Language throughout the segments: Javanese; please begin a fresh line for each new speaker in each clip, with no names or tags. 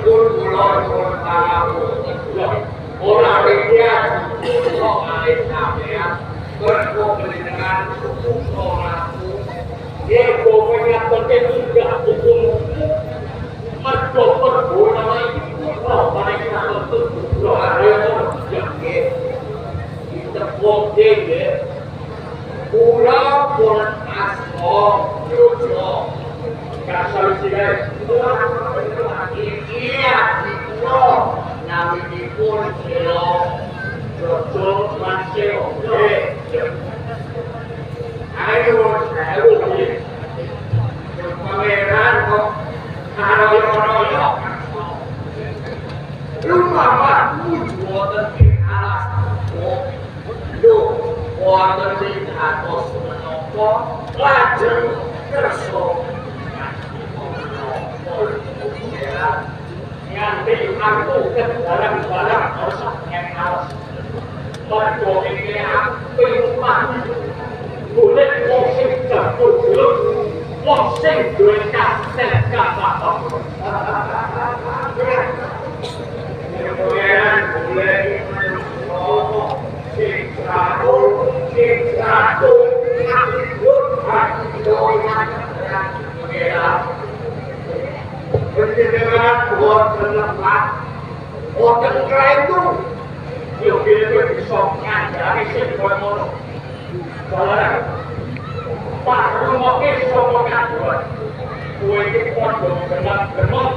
pun kula nyuwun pangapunten. Ora dia kok alih sampeyan mergo panjenengan sumuraku. Yen pokoknya penting juga hukum mergo perbuatan iki ora paling tertentu. Ora kita pokoknya kula pun asmo yojo. Kasal sigai iya dikulo naminipun kilo yojo manseo ayo ini pangeran kok karo-karo rumah wonten ing alas lho wonten ing atos menapa lajeng kersa nganti aku ke barang-barang rusak yang alas mergo ini aku rumah boleh wong sing dapur dulu wong sing duwe kasih kapal kemudian boleh sing satu berjenengan buat berlepas boten itu yo kene bisa ngajari sing kono salah Pak rumoke sapa kadon kowe iki padha genap-genap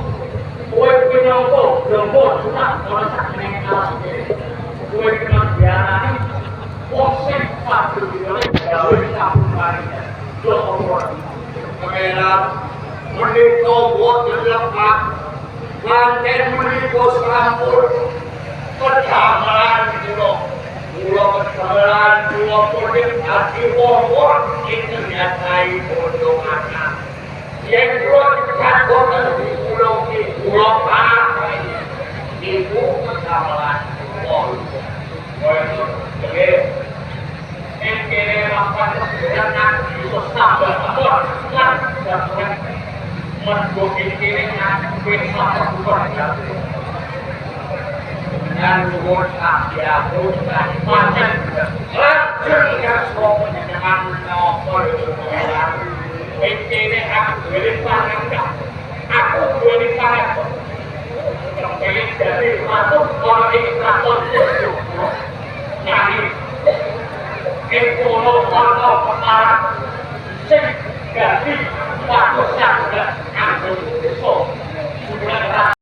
kowe pinampa lomba sunat ora sakjane alas kowe kena diarani wong sing padha gawe kapungane yo ora kamera menika boten lepas manten menika sampun kedamaran kula kesalahan kula pun ati wong iki nyatai pondongan yen kula katon kula iki kula pakai ibu kesalahan wong oke engkene lapan jangan iso sabar mergo iki ngaku sabar dan nuwun apiatur pancen lajeng kersa panjenengan napa iki aku duwe panganggap aku duwe panganggap kepengin dadi patut ora ing kraton nyanyi ing kono ana perkara sing dadi patut